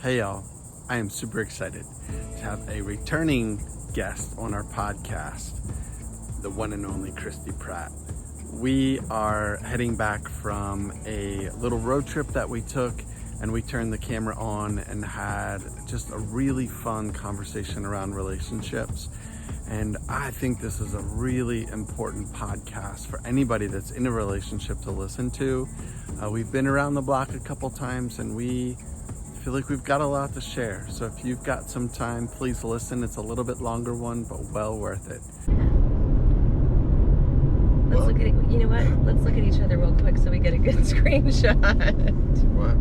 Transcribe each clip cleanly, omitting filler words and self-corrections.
Hey y'all, I am super excited to have a returning guest on our podcast, the one and only Cristy Pratt. We are heading back from a little road trip that we took, and we turned the camera on and had just a really fun conversation around relationships. And I think this is a really important podcast for anybody that's in a relationship to listen to. We've been around the block a couple times and we feel like we've got a lot to share. So if you've got some time, please listen. It's a little bit longer one, but well worth it. Let's look at it. You know what? Let's look at each other real quick so we get a good screenshot. What?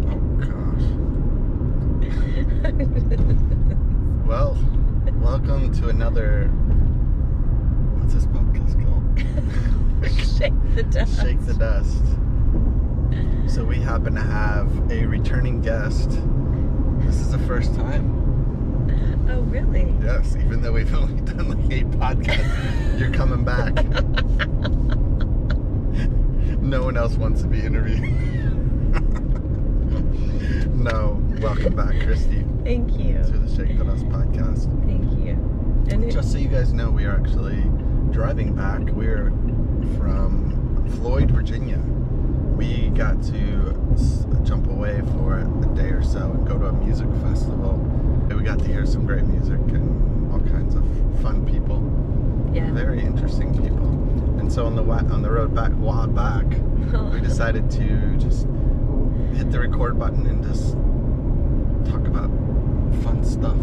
Oh gosh. Well, welcome to another, what's this podcast called? Shake the dust. Shake the Dust. So we happen to have a returning guest. This is the first time. Oh, really? Yes, even though we've only done like 8 podcasts, you're coming back. No one else wants to be interviewed. No, welcome back, Cristy. Thank you. To the Shake the Dust podcast. Thank you. And just so you guys know, we are actually driving back. We're from Floyd, Virginia. We got to jump away for a day or so and go to a music festival. We got to hear some great music and all kinds of fun people. Yeah. Very interesting people. And so on the road back, we decided to just hit the record button and just talk about fun stuff.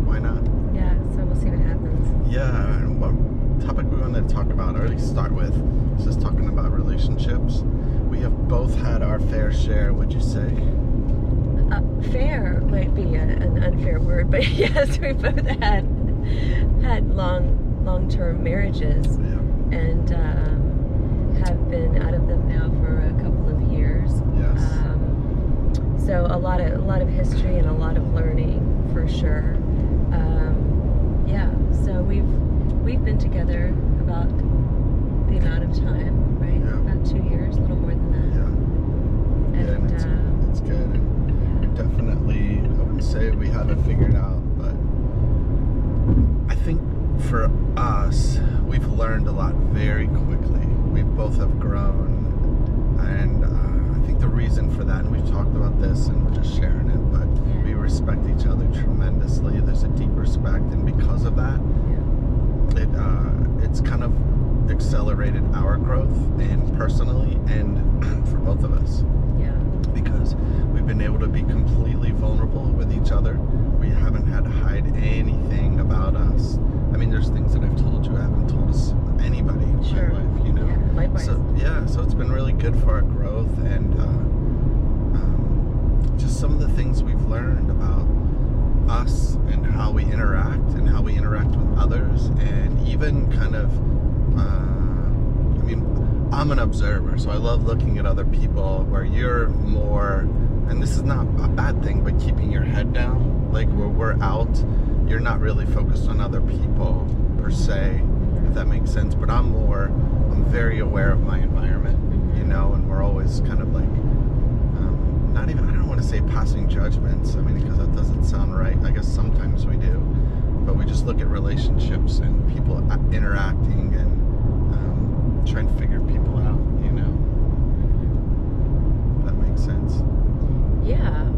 Why not? Yeah, so we'll see what happens. Yeah, and what topic we wanted to talk about, or at least start with, is just talking about relationships. We have both had our fair share, would you say? Fair might be an unfair word, but yes, we both had long-term marriages. Yeah. And have been out of them now for a couple of years. Yes. So a lot of history and a lot of learning for sure. Yeah. So we've been together about the amount of time, right? Yeah. About 2 years, a little more than that. Yeah. And it's good. And we definitely, I wouldn't say we have it figured out, but I think for us, we've learned a lot very quickly. We both have grown, and I think the reason for that, and we've talked about this and we're just sharing it, but we respect each other tremendously. There's a deep respect, and because of that, it's kind of accelerated our growth, and personally and for both of us. Yeah. Because we've been able to be completely vulnerable with each other. We haven't had to hide anything about us. I mean, there's things that I've told you I haven't told anybody in Sure. my life, you know? Yeah, likewise. So it's been really good for our growth, and just some of the things we've learned about us and how we interact with others, and even kind of, I'm an observer, so I love looking at other people where you're more, and this is not a bad thing, but keeping your head down, like where we're out, you're not really focused on other people per se, if that makes sense, but I'm very aware of my environment, you know, and we're always kind of like, I don't want to say passing judgments, because that doesn't sound right. I guess sometimes we do, but we just look at relationships and people interacting and try and figure people out, you know. That makes sense. Yeah,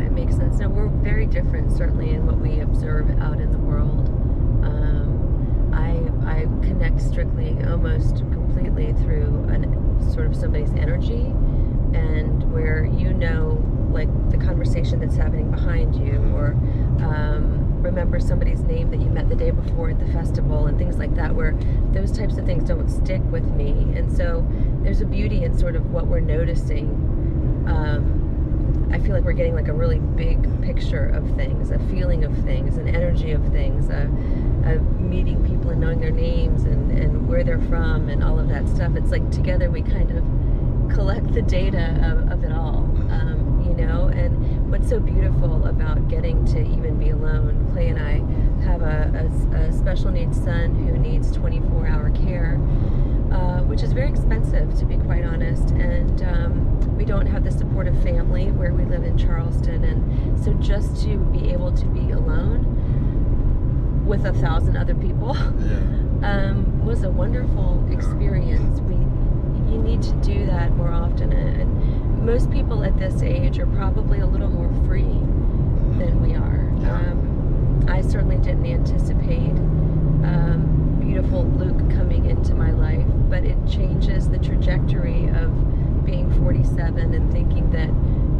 it makes sense. Now, we're very different, certainly, in what we observe out in the world. I connect strictly, almost completely through sort of somebody's energy, and where like the conversation that's happening behind you, or remember somebody's name that you met the day before at the festival and things like that, where those types of things don't stick with me. And so there's a beauty in sort of what we're noticing. I feel like we're getting like a really big picture of things, a feeling of things, an energy of things, of meeting people and knowing their names and where they're from and all of that stuff. It's like together we kind of collect the data of it all, you know. And what's so beautiful about getting to even be alone, Clay and I have a special needs son who needs 24-hour care, which is very expensive, to be quite honest, and we don't have the supportive family where we live in Charleston, so just to be able to be alone with 1,000 other people was a wonderful experience. You need to do that more often, and most people at this age are probably a little more free than we are. I certainly didn't anticipate beautiful Luke coming into my life, but it changes the trajectory of being 47 and thinking that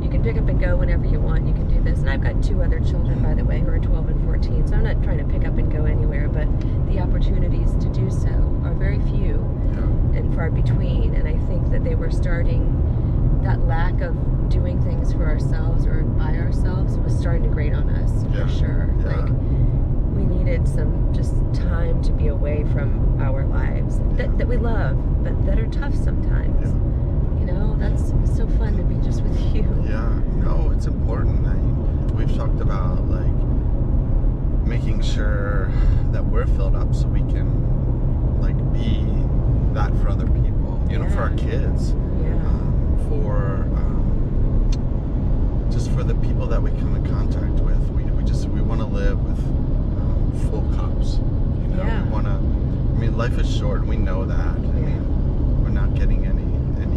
you can pick up and go whenever you want. You can do this. And I've got 2 other children, by the way, who are 12 and 14. So I'm not trying to pick up and go anywhere, but the opportunities to do so are very few and far between. And I think that they were starting, that lack of doing things for ourselves or by ourselves was starting to grate on us, for sure. Like, we needed some just time to be away from our lives that we love, but that are tough sometimes. You know, that's so fun to be just with you. No, it's important. We've talked about like making sure that we're filled up so we can like be that for other people, you know, for our kids, just for the people that we come in contact with. We want to live with full cups, you know. We want to, I mean, life is short, we know that. I mean, we're not getting any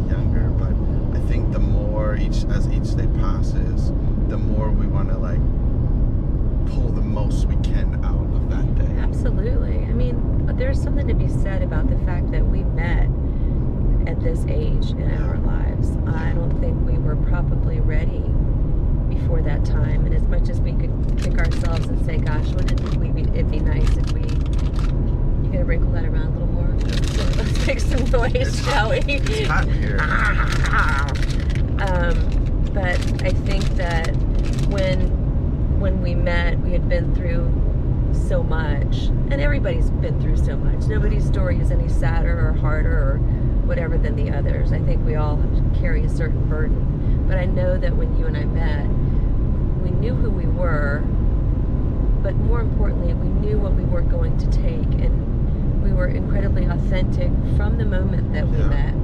younger, but I think the more as each day passes, the more we want to like pull the most we can out of that day. Absolutely. I mean, there's something to be said about the fact that we met at this age in our lives. I don't think we were probably ready before that time, and as much as we could kick ourselves and say, gosh, wouldn't it be nice if we, you gonna wrinkle that around a little more? So let's make some noise, shall we? It's hot here. But I think that when we met, we had been through so much, and everybody's been through so much. Nobody's story is any sadder or harder or whatever than the others. I think we all carry a certain burden. But I know that when you and I met, we knew who we were, but more importantly, we knew what we were going to take, and we were incredibly authentic from the moment that we met.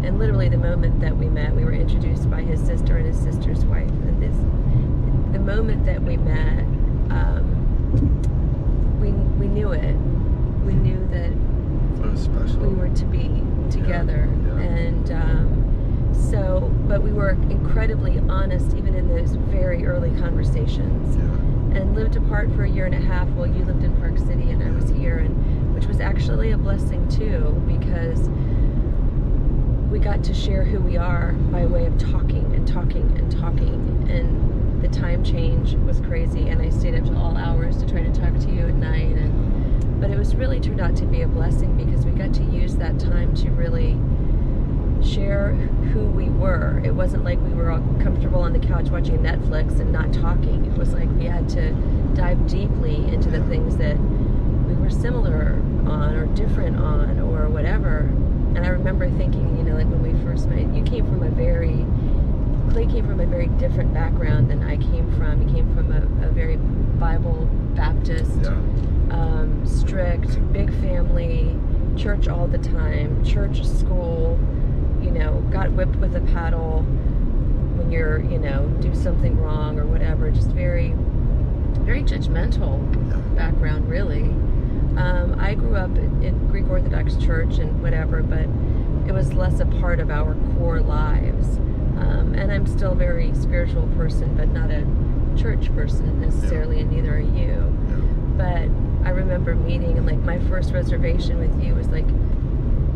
And literally the moment that we met, we were introduced by his sister and his sister's wife. And the moment that we met, we knew it. We knew that it was special. We were to be together. And but we were incredibly honest even in those very early conversations. And lived apart for 1.5 years while you lived in Park City and I was here, and which was actually a blessing too, because we got to share who we are by way of talking and talking and talking. And the time change was crazy, and I stayed up till all hours to try to talk to you at night. But it was really turned out to be a blessing because we got to use that time to really share who we were. It wasn't like we were all comfortable on the couch watching Netflix and not talking. It was like we had to dive deeply into the things that we were similar on or different on or whatever. And I remember thinking, you know, like when we first met, Clay came from a very different background than I came from. He came from a very Bible Baptist, strict, big family, church all the time, church, school, you know, got whipped with a paddle when you're, you know, do something wrong or whatever. Just very, very judgmental background, really. I grew up in Greek Orthodox Church and whatever, but it was less a part of our core lives. And I'm still a very spiritual person, but not a church person necessarily, and neither are you. But I remember meeting, and like my first reservation with you was like,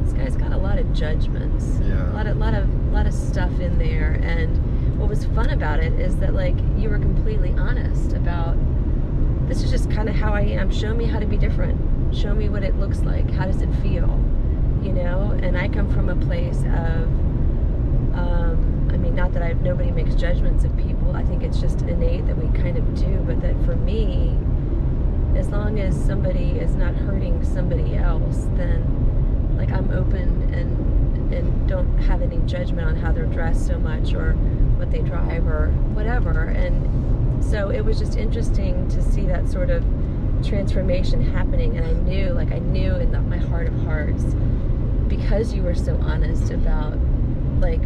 this guy's got a lot of judgments, a lot of stuff in there. And what was fun about it is that like you were completely honest about, this is just kind of how I am. Show me how to be different. Show me what it looks like. How does it feel? You know? And I come from a place of, I mean, not that nobody makes judgments of people. I think it's just innate that we kind of do. But that for me, as long as somebody is not hurting somebody else, then like I'm open and don't have any judgment on how they're dressed so much or what they drive or whatever. And so it was just interesting to see that sort of transformation happening. And I knew in my heart of hearts, because you were so honest about, like,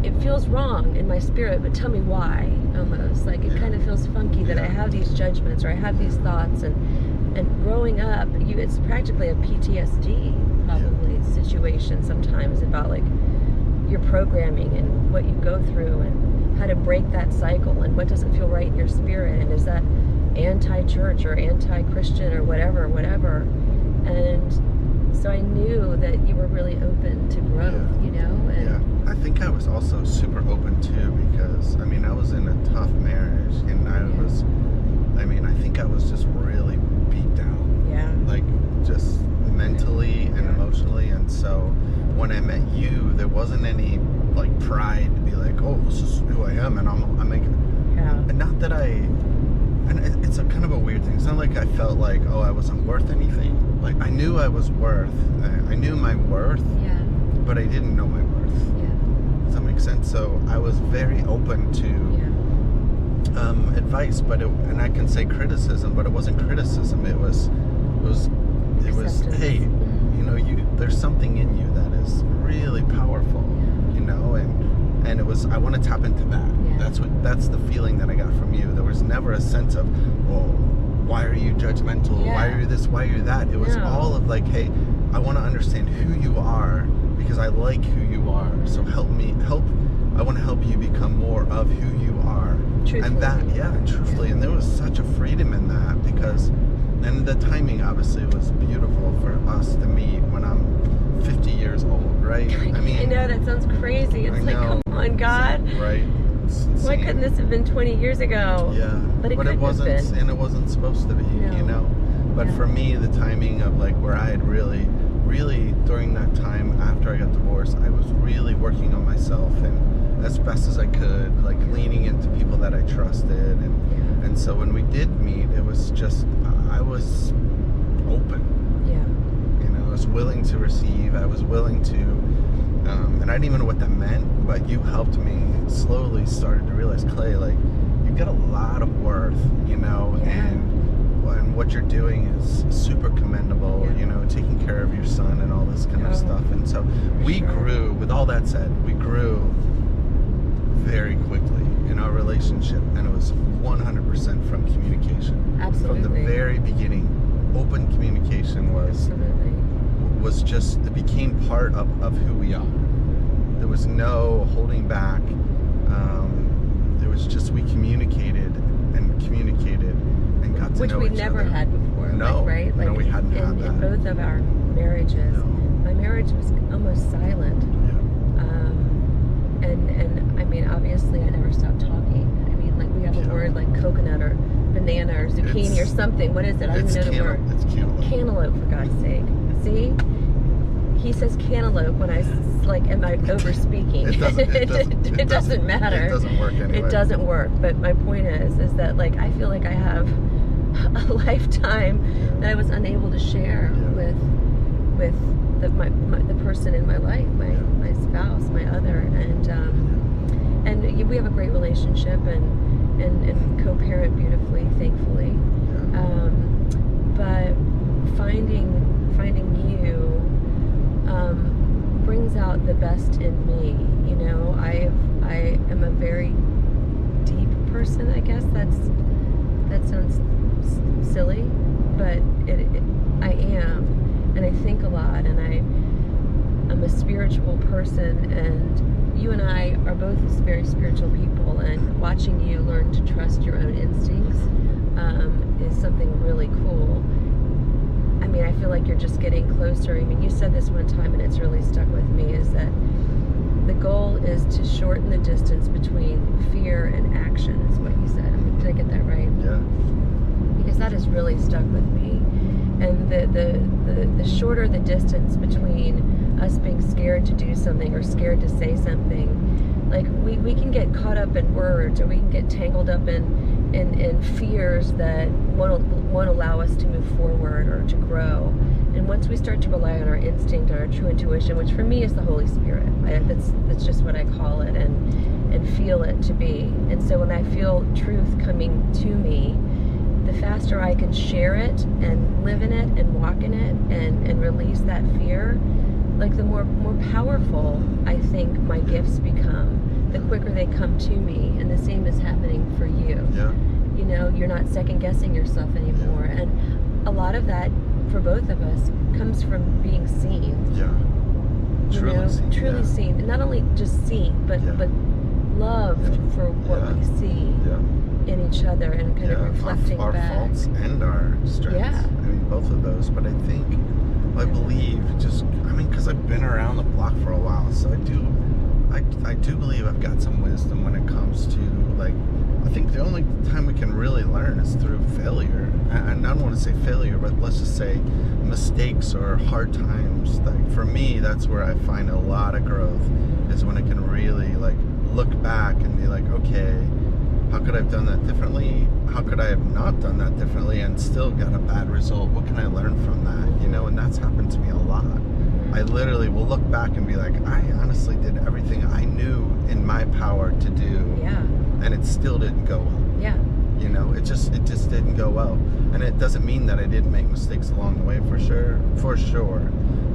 it feels wrong in my spirit, but tell me why, almost. Like, it kind of feels funky, that I have these judgments or I have these thoughts, and growing up, it's practically a PTSD probably situation sometimes about like your programming and what you go through and how to break that cycle and what doesn't feel right in your spirit, and is that anti-church or anti-Christian or whatever. And so I knew that you were really open to growth, you know? And I think I was also super open too, because I mean, I was in a tough marriage, and I think I was just really beat down. Yeah. Like just mentally and emotionally. And so when I met you, there wasn't any like pride to be like, oh, this is who I am, and I'm like, and not that and it's a kind of a weird thing. It's not like I felt like, oh, I wasn't worth anything. Like I knew I was worth. I knew my worth. Yeah. But I didn't know my worth. Yeah. Does that make sense? So I was very open to advice, and I can say criticism, but it wasn't criticism. It was, hey, you know, there's something in you that is really powerful, you know, and it was, I want to tap into that. Yeah. That's the feeling that I got from you. There was never a sense of, oh, why are you judgmental? Yeah. Why are you this? Why are you that? It was all of like, hey, I want to understand who you are because I like who you are. So I want to help you become more of who you are. Truthfully. And that, truthfully. And there was such a freedom in that because, and the timing obviously was beautiful for us to meet when I'm 50 years old, right? I mean, I know, that sounds crazy. It's like, come on, God. Right. Why couldn't this have been 20 years ago? Yeah. But it wasn't, have been. and it wasn't supposed to be, you know? But for me, the timing of like where I had really during that time after I got divorced, I was really working on myself and as best as I could, like leaning into people that I trusted. And so when we did meet, it was just, I was open. Yeah. You know, I was willing to receive. I was willing to, and I didn't even know what that meant, but you helped me slowly started to realize, Clay, like, you've got a lot of worth, you know, and what you're doing is super commendable, you know, taking care of your son and all this kind of stuff. And so we grew, with all that said, we grew very quickly in our relationship, and it was 100% from communication. Absolutely. From the very beginning, open communication was just, it became part of who we are. There was no holding back. There was just, we communicated and got to know each other. Which we never had before. No, right? Like, no, we hadn't had that. In both of our marriages, my marriage was almost silent. And I mean, obviously, I never stopped talking. I mean, like, we have a word like coconut or banana or zucchini or something. What is it? I don't even know the word. It's cantaloupe. Cantaloupe, for God's sake. See? He says cantaloupe when I, like, am I over speaking? It doesn't matter. It doesn't work anyway. It doesn't work. But my point is that, like, I feel like I have a lifetime that I was unable to share with the person in my life, my spouse, my other, and we have a great relationship and co-parent beautifully, thankfully. But finding you brings out the best in me. You know, I am a very deep person. I guess that sounds silly, but I am, and I think a lot, and I'm a spiritual person, and you and I are both very spiritual people, and watching you learn to trust your own instincts is something really cool. I mean, I feel like you're just getting closer. I mean, you said this one time, and it's really stuck with me, is that the goal is to shorten the distance between fear and action, is what you said. Did I get that right? Yeah. Because that has really stuck with me. And the shorter the distance between us being scared to do something or scared to say something, like we can get caught up in words, or we can get tangled up in fears that won't allow us to move forward or to grow. And once we start to rely on our instinct, on our true intuition, which for me is the Holy Spirit, that's just what I call it, and feel it to be. And so when I feel truth coming to me, the faster I can share it and live in it and walk in it and release that fear, like the more powerful I think my gifts become, the quicker they come to me. And the same is happening for you. Yeah. you're not second guessing yourself anymore. And a lot of that for both of us comes from being seen. Yeah. Truly seen. And not only just seen, but loved for what we see in each other, and kind of reflecting our back. faults and our strengths. Yeah. I mean, both of those. But I think, I believe, because I've been around the block for a while, so I do believe I've got some wisdom when it comes to, like, I think the only time we can really learn is through failure. And I don't want to say failure, but let's just say mistakes or hard times. Like, for me, that's where I find a lot of growth, is when I can really, like, look back and be like, okay, how could I have done that differently? How could I have not done that differently and still got a bad result? What can I learn from that? And that's happened to me a lot. I literally will look back and be like, I honestly did everything I knew in my power to do. Yeah. And it still didn't go well. Yeah. It just didn't go well. And it doesn't mean that I didn't make mistakes along the way, for sure.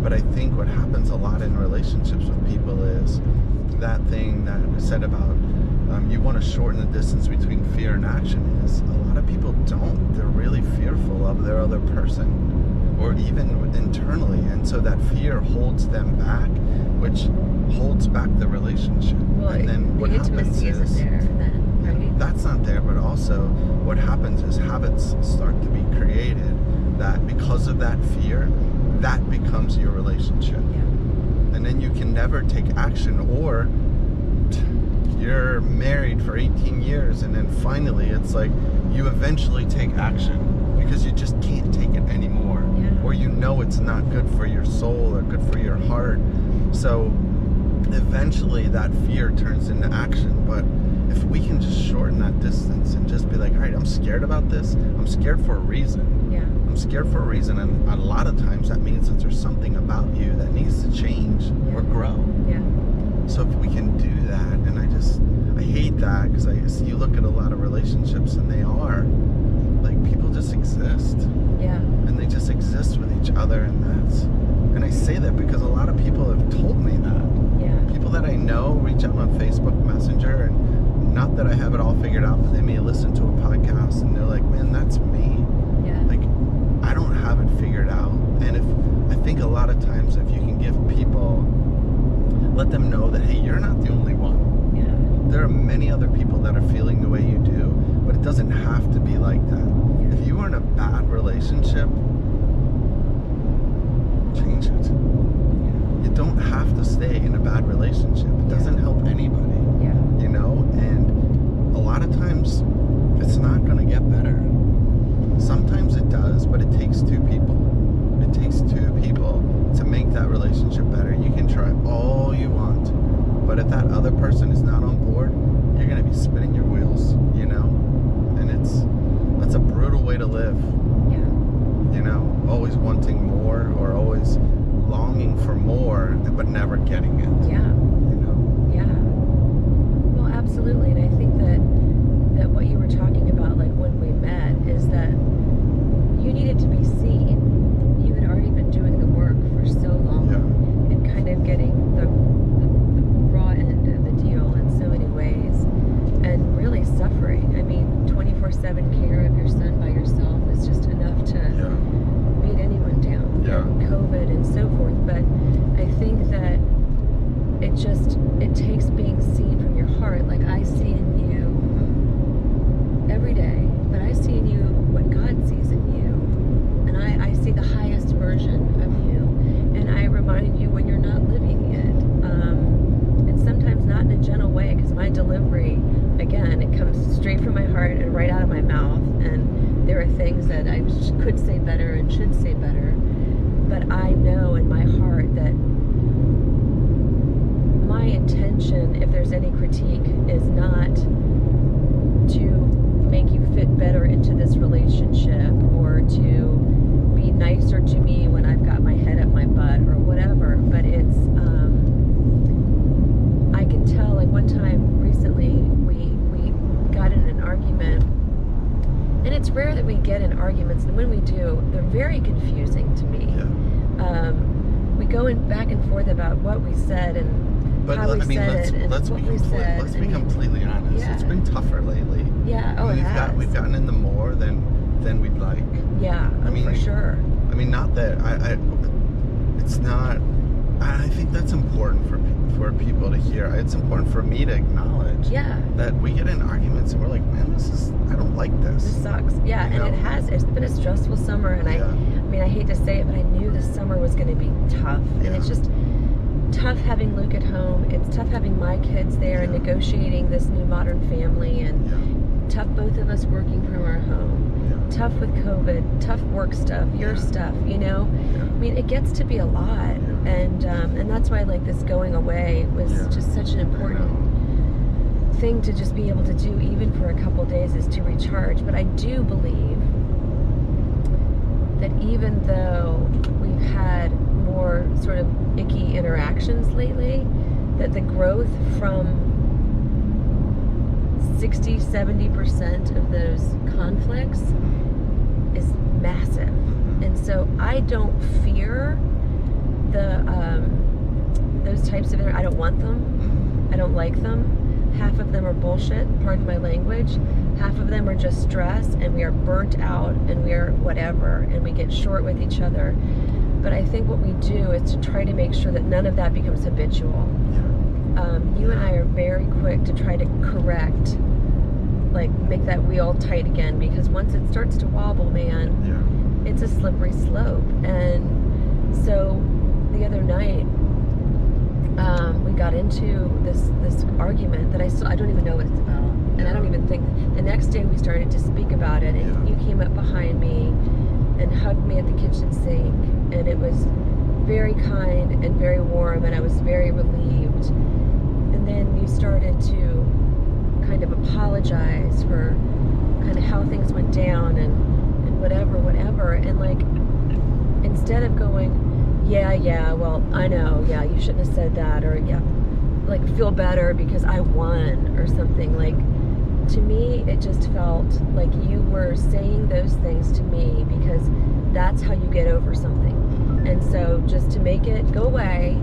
But I think what happens a lot in relationships with people is that thing that we said about you want to shorten the distance between fear and action, is a lot of people don't. They're really fearful of their other person, or even internally, and so that fear holds them back, which holds back the relationship. Well, and then what happens intimacy isn't there then, right? That's not there, but also what happens is habits start to be created that, because of that fear, that becomes your relationship. And then you can never take action, or you're married for 18 years and then finally it's like you eventually take action because you just can't take it anymore, or it's not good for your soul or good for your heart. So eventually that fear turns into action. But if we can just shorten that distance and just be like, all right, I'm scared about this. I'm scared for a reason. I'm scared for a reason, and a lot of times that means that there's something about you that needs to change or grow. So if we can do that, and I hate that, because you look at a lot of relationships and they are like, people just exist. And they just exist with each other, and I say that because a lot of people have told me that. People that I know reach out on Facebook Messenger, and not that I have it all figured out, but they may listen to a podcast and they're like, man, that's me. Like, I don't have it figured out. And I think a lot of times if you can give people, let them know that, hey, you're not the only one. There are many other people that are feeling the way you do, but it doesn't have to be like that. If you are in a bad relationship, change it. You don't have to stay in a bad relationship. It doesn't help anybody. And a lot of times it's not going to get better. Sometimes it does, but it takes two people. It takes two people to make that relationship better. You can try all you want, but if that other person is not on board, you're going to be spinning your wheels, and that's a brutal way to live. Always wanting more, or always longing for more, but never getting it. Well, absolutely. And I think that what you were talking about, like when we met, is that you needed to be seen. You had already been doing the work for so long, and kind of getting the raw end of the deal in so many ways, and really suffering. I mean, 24/7 care of your son by yourself is just enough to beat anyone down. And COVID and so forth. But I think that it takes being seen from your heart. Like, I see in you every day, but I see in you what God sees in you, and I see the highest version of you, and I remind you when you're not living it, and sometimes not in a gentle way, because my delivery, again, it comes straight from my heart and right out of my mouth, and there are things that I could say better and should say better, but I know in my heart that my intention, if there's any critique, is not to make you fit better into this relationship, or to be nicer to me when I've got my head up my butt or whatever, but it's I can tell, like one time recently we got in an argument, and it's rare that we get in arguments, and when we do, they're very confusing to me. We go back and forth about what we said, and But how we I mean, said it and let's what be we said. let's be completely honest. Yeah. It's been tougher lately. Yeah. Oh, it has. We've gotten into more than we'd like. Yeah. I mean, for sure. I mean, not that it's not. I think that's important for people to hear. It's important for me to acknowledge. Yeah. That we get in arguments and we're like, man, I don't like this. This sucks. Yeah, You know? and it has. It's been a stressful summer, and Yeah. I mean, I hate to say it, but I knew this summer was going to be tough, and it's just tough having Luke at home. It's tough having my kids there and negotiating this new modern family, and tough both of us working from our home. Yeah. Tough with COVID, tough work stuff, your stuff, you know? Yeah. I mean, it gets to be a lot, and that's why, like, this going away was just such an important thing to just be able to do, even for a couple days, is to recharge. But I do believe that even though we've had more sort of icky interactions lately, that the growth from 60-70% of those conflicts is massive. And so I don't fear those types of I don't want them. I don't like them. Half of them are bullshit, pardon my language. Half of them are just stress, and we are burnt out, and we are whatever, and we get short with each other. But I think what we do is to try to make sure that none of that becomes habitual. You and I are very quick to try to correct, like, make that wheel tight again, because once it starts to wobble, man, it's a slippery slope. And so the other night, we got into this argument that I don't even know what it's about, and I don't even think. The next day we started to speak about it, and you came up behind me and hugged me at the kitchen sink, and it was very kind and very warm, and I was very relieved. And then you started to kind of apologize for kind of how things went down and whatever, and like, instead of going, well, I know, you shouldn't have said that, or like, feel better because I won or something, like, to me it just felt like you were saying those things to me because that's how you get over something. And so just to make it go away,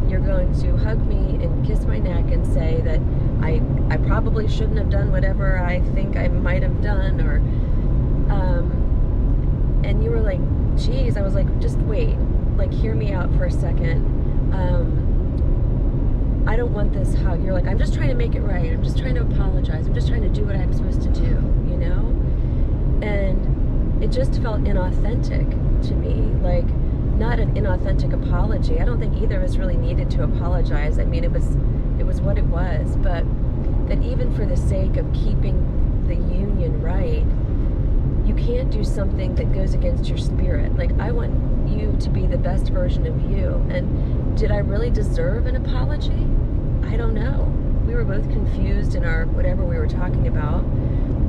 you're going to hug me and kiss my neck and say that I probably shouldn't have done whatever I think I might have done, or and you were like, geez, I was like, just wait, like, hear me out for a second. I don't want this how you're like, I'm just trying to make it right. I'm just trying to apologize. I'm just trying to do what I'm supposed to do, you know? And it just felt inauthentic to me, like, not an inauthentic apology. I don't think either of us really needed to apologize. I mean, it was what it was, but that even for the sake of keeping the union right, you can't do something that goes against your spirit. Like, I want you to be the best version of you. And did I really deserve an apology? I don't know. We were both confused in our whatever we were talking about.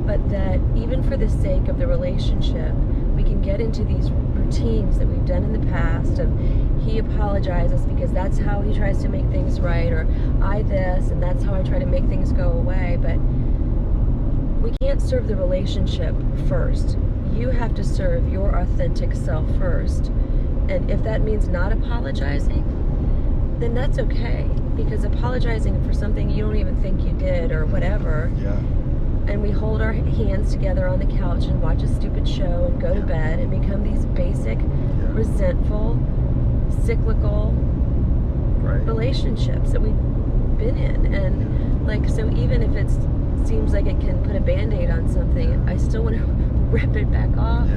But that even for the sake of the relationship, we can get into these routines that we've done in the past of, he apologizes because that's how he tries to make things right, or I this, and that's how I try to make things go away. But we can't serve the relationship first. You have to serve your authentic self first. And if that means not apologizing, then that's okay, because apologizing for something you don't even think you did or whatever, and we hold our hands together on the couch and watch a stupid show and go to bed and become these basic, resentful, cyclical relationships that we've been in. And like, so even if it seems like it can put a Band-Aid on something, I still want to rip it back off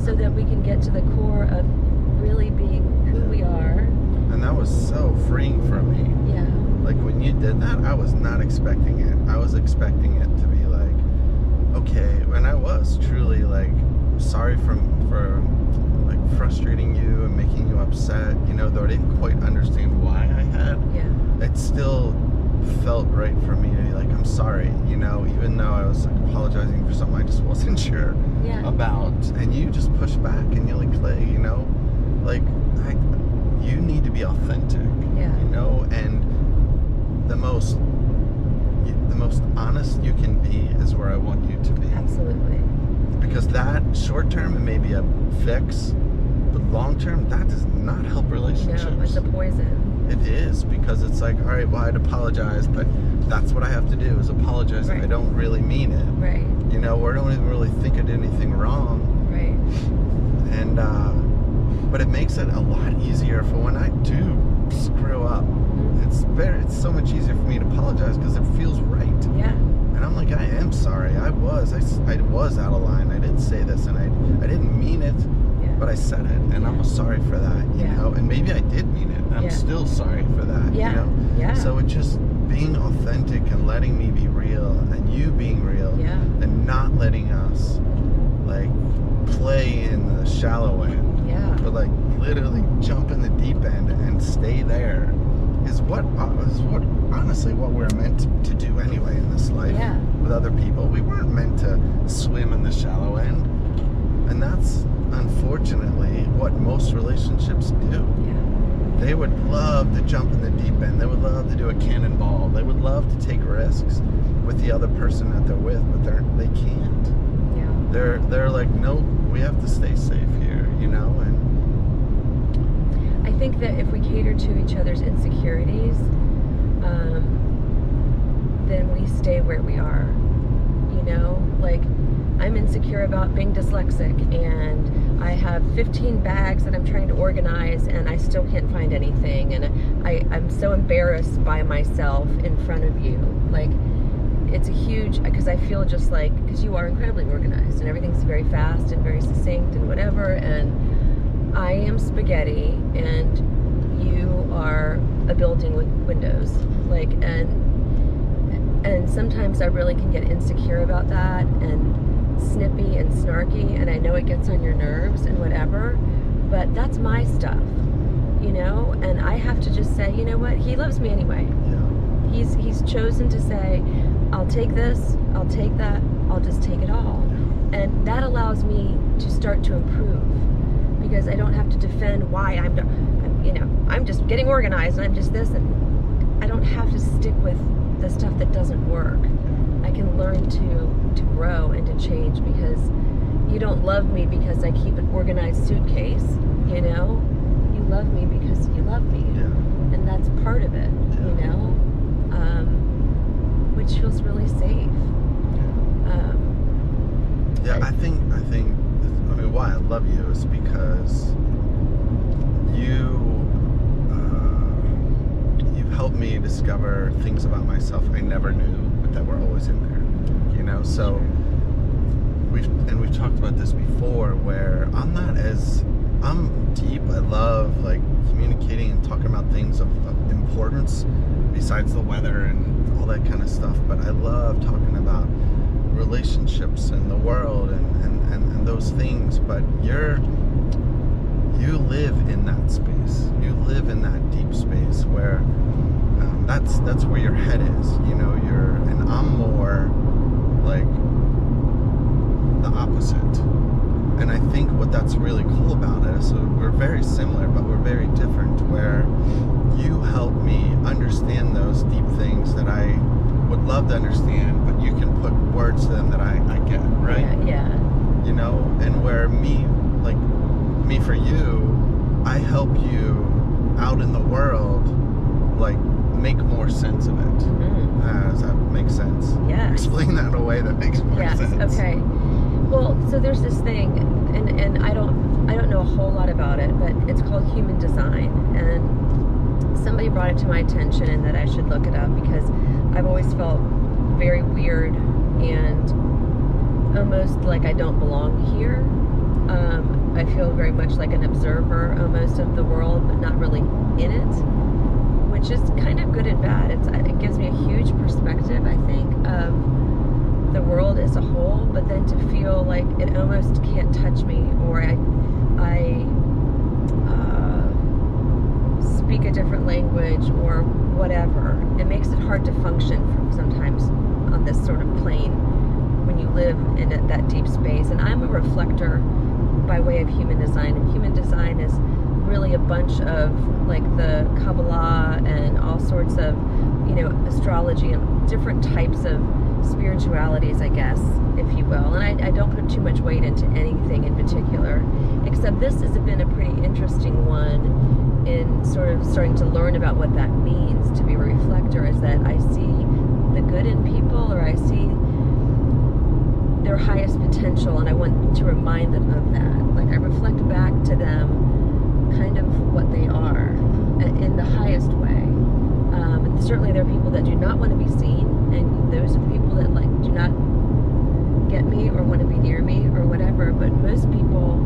so that we can get to the core of really being who we are. And that was so freeing for me. Like, when you did that, I was not expecting it. I was expecting it to be like, okay, and I was truly like sorry for like frustrating you and making you upset, you know, though I didn't quite understand why I had. It still felt right for me to be like, I'm sorry, you know, even though I was like apologizing for something I just wasn't sure about. And you just pushed back and you're like, Clay, you know, like, you need to be authentic, you know, and the most honest you can be is where I want you to be. Absolutely. Because that short term, it may be a fix, but long term, that does not help relationships. No, it's a poison. It is, because it's like, all right, well, I'd apologize, but that's what I have to do is apologize if I don't really mean it. Right. You know, or I don't even really think I did anything wrong. Right. And, but it makes it a lot easier for when I do screw up. It's so much easier for me to apologize because it feels right. Yeah. And I'm like, I am sorry. I was out of line. I did say this, and I didn't mean it, but I said it, and I'm sorry for that. You know, and maybe I did mean it. And I'm still sorry for that. Yeah. You know. Yeah. So it's just being authentic and letting me be real, and you being real, and not letting us like play in the shallow end. Yeah. But like literally jump in the deep end and stay there is what honestly what we're meant to do anyway in this life with other people. We weren't meant to swim in the shallow end, and that's unfortunately what most relationships do. They would love to jump in the deep end. They would love to do a cannonball. They would love to take risks with the other person that they're with, but they can't. They're like, no, we have to stay safe here, you know. And I think that if we cater to each other's insecurities, then we stay where we are. You know, like I'm insecure about being dyslexic, and I have 15 bags that I'm trying to organize, and I still can't find anything, and I'm so embarrassed by myself in front of you. Like, it's a huge, because I feel just like, because you are incredibly organized, and everything's very fast and very succinct and whatever, and I am spaghetti, and you are a building with windows, like, and sometimes I really can get insecure about that, and snippy and snarky, and I know it gets on your nerves and whatever, but that's my stuff, you know, and I have to just say, you know what, he loves me anyway. He's chosen to say, I'll take this, I'll take that, I'll just take it all, and that allows me to start to improve, because I don't have to defend why I'm just getting organized, and I'm just this, and I don't have to stick with the stuff that doesn't work. I can learn to grow and to change, because you don't love me because I keep an organized suitcase, you know? You love me because you love me. And that's part of it, you know? Which feels really safe. I think why I love you is because you've helped me discover things about myself I never knew, but that were always in there, you know. So we've talked about this before, where I'm deep. I love like communicating and talking about things of importance besides the weather and all that kind of stuff, but I love talking about relationships and the world and those things. But you live in that space. You live in that deep space where that's where your head is, you know. And I'm more like the opposite. And I think what that's really cool about it is, so we're very similar, but we're very different, where you help me understand those deep things that I would love to understand, but you can put words to them that I get, right? Yeah. You know, and where me for you, I help you out in the world, like, make more sense of it. Does that make sense? Yeah. Explain that in a way that makes more sense. Yes, okay. Well, so there's this thing, and I don't know a whole lot about it, but it's called human design, and somebody brought it to my attention and that I should look it up, because I've always felt very weird and almost like I don't belong here. I feel very much like an observer almost of the world, but not really in it, which is kind of good and bad. It gives me a huge perspective, I think, of the world as a whole, but then to feel like it almost can't touch me, or I speak a different language or whatever. It makes it hard to function sometimes on this sort of plane when you live in that deep space. And I'm a reflector by way of human design, and human design is really a bunch of like the Kabbalah and all sorts of, you know, astrology and different types of spiritualities, I guess, if you will. And I don't put too much weight into anything in particular, except this has been a pretty interesting one in sort of starting to learn about what that means to be a reflector is that I see the good in people, or I see their highest potential, and I want to remind them of that. Like I reflect back to them kind of what they are in the highest way. And certainly there are people that do not want to be seen, and those are the people that like do not get me or want to be near me or whatever. But most people,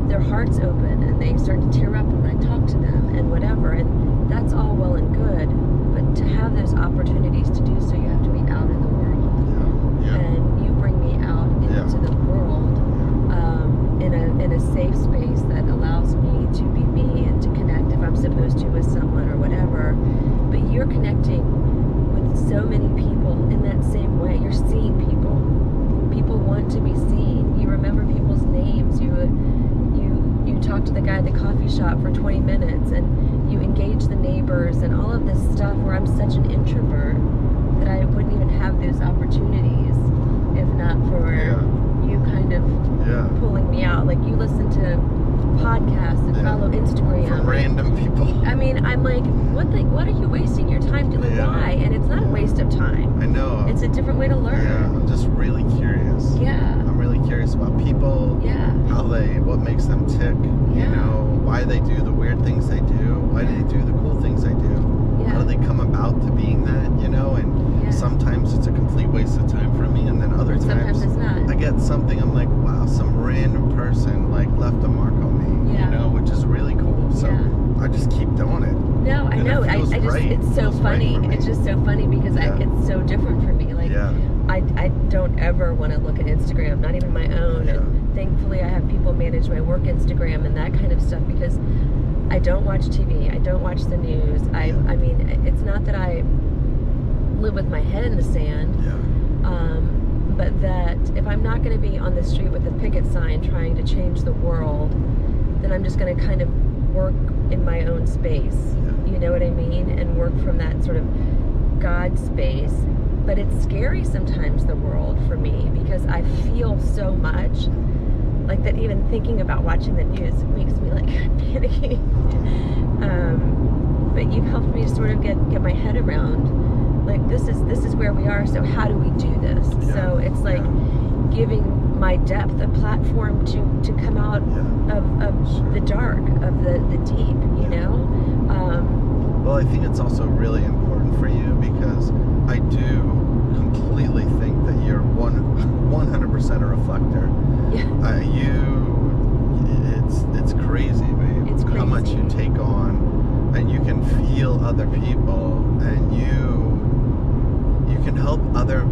their heart's open and they start to tear up when I talk to them and whatever, and that's all well and good, but to have those opportunities to do so, you have to be out in the world. Yeah. And you bring me out into the world in a safe space that allows me to be me and to connect if I'm supposed to with someone or whatever. But you're connecting with so many people in that same way. You're seeing people. People want to be seen. You remember people's names. You talk to the guy at the coffee shop for 20 minutes, and you engage the neighbors and all of this stuff, where I'm such an introvert that I wouldn't even have those opportunities if not for you kind of pulling me out. Like you listen to podcasts and follow Instagram. From random people. I mean, I'm like, what are you wasting your time doing? Why? And it's not a waste of time. I know. It's a different way to learn. Yeah, I'm just really curious. Yeah. I'm really curious about people. Yeah. What makes them tick. Yeah. You know, why they do the weird things they do. Why do they do the cool things they do. Yeah. How do they come about to being that, you know? And sometimes it's a complete waste of time for me, and then other times sometimes it's not. I get something, I'm like, wow, some random person like left a mark on me, you know, which is really cool. So I just keep doing it. No, I know. I just, it's so funny. It's just so funny because it's so different for me. Like, I don't ever want to look at Instagram, not even my own. And thankfully, I have people manage my work Instagram and that kind of stuff, because I don't watch TV. I don't watch the news. I mean, it's not that I live with my head in the sand, but that if I'm not going to be on the street with a picket sign trying to change the world, then I'm just going to kind of work in my own space. You know what I mean? And work from that sort of God space. But it's scary sometimes, the world, for me, because I feel so much like that. Even thinking about watching the news makes me like panicky. But you've helped me to sort of get my head around, like, this is where we are, so how do we do this? So it's like giving my depth a platform to come out of the dark, of the deep, you know? Well, I think it's also really important for you, because I do completely think that you're 100% a reflector. It's crazy, babe. It's crazy. How much you take on, and you can feel other people, and you can help